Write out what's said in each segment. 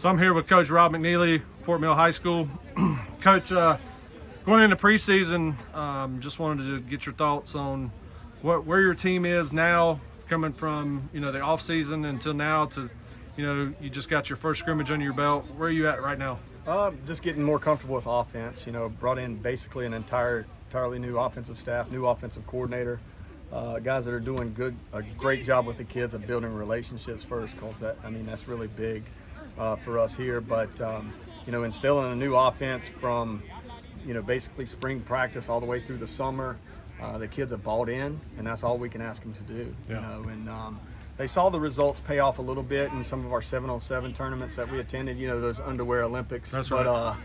So I'm here with Coach Rob McNeely, Fort Mill High School. Coach, going into preseason, just wanted to get your thoughts on where your team is now, coming from the off season until now to you just got your first scrimmage under your belt. Where are you at right now? Just getting more comfortable with offense. Brought in basically an entirely new offensive staff, new offensive coordinator, guys that are doing a great job with the kids of building relationships first, because that's really big for us here. But instilling a new offense from basically spring practice all the way through the summer. The kids have bought in, and that's all we can ask them to do. Yeah. They saw the results pay off a little bit in some of our 7-on-7 tournaments that we attended, those underwear Olympics. That's but, right.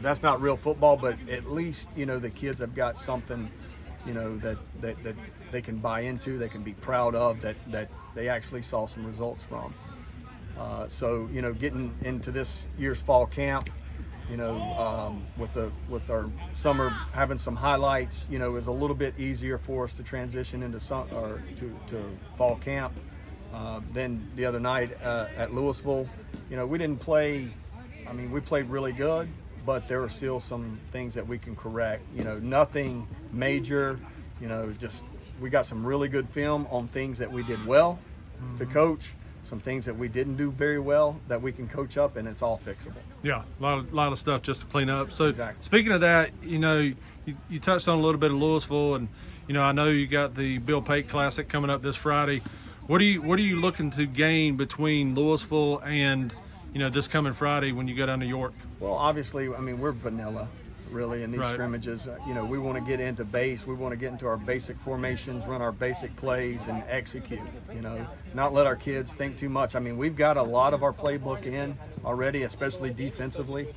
That's not real football, but at least, the kids have got something, that they can buy into, they can be proud of, that they actually saw some results from. So, getting into this year's fall camp, with our summer having some highlights, is a little bit easier for us to transition into to fall camp. Then the other night at Louisville, we didn't play. We played really good, but there were still some things that we can correct. Nothing major. Just we got some really good film on things that we did well to coach. Some things that we didn't do very well that we can coach up, and it's all fixable. Yeah, a lot of stuff just to clean up. So exactly. Speaking of that, you touched on a little bit of Louisville, and I know you got the Bill Pate Classic coming up this Friday. What are you looking to gain between Louisville and this coming Friday when you go down to York? Well, obviously, we're vanilla really in these Right. scrimmages. We want to get into base. We want to get into our basic formations, run our basic plays, and execute. Not let our kids think too much. We've got a lot of our playbook in already, especially defensively,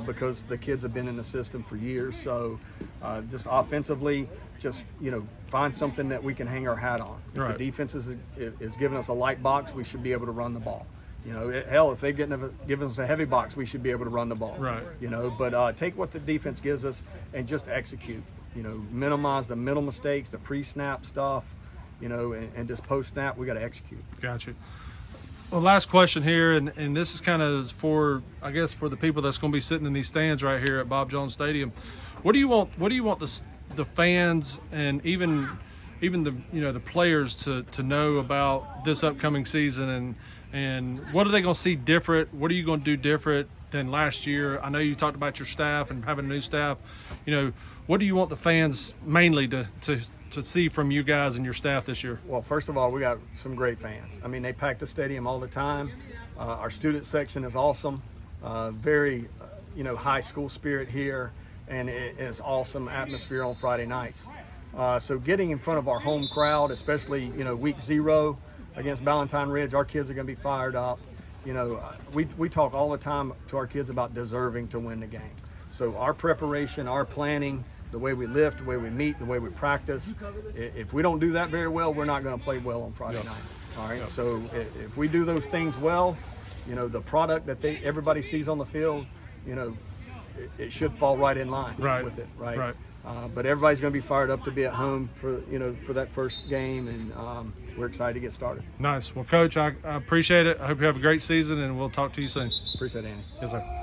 because the kids have been in the system for years. So just offensively, find something that we can hang our hat on. If Right. the defense is giving us a light box, we should be able to run the ball. Hell, if they give us a heavy box, we should be able to run the ball. Right. But take what the defense gives us and just execute. Minimize the middle mistakes, the pre-snap stuff, and just post-snap, we got to execute. Gotcha. Well, last question here, and this is kind of for the people that's going to be sitting in these stands right here at Bob Jones Stadium. What do you want the fans and even the the players to know about this upcoming season, and what are they going to see different? What are you going to do different than last year? I know you talked about your staff and having a new staff. What do you want the fans mainly to see from you guys and your staff this year? Well, first of all, we got some great fans. They pack the stadium all the time. Our student section is awesome. Very, high school spirit here, and it is awesome atmosphere on Friday nights. So getting in front of our home crowd, especially, week 0 against Valentine Ridge, our kids are going to be fired up. We talk all the time to our kids about deserving to win the game. So our preparation, our planning, the way we lift, the way we meet, the way we practice, if we don't do that very well, we're not going to play well on Friday night. All right. So if we do those things well, the product that everybody sees on the field, it should fall right in line with it. Right. But everybody's going to be fired up to be at home for that first game, and we're excited to get started. Nice. Well, Coach, I appreciate it. I hope you have a great season, and we'll talk to you soon. Appreciate it, Andy. Yes, sir.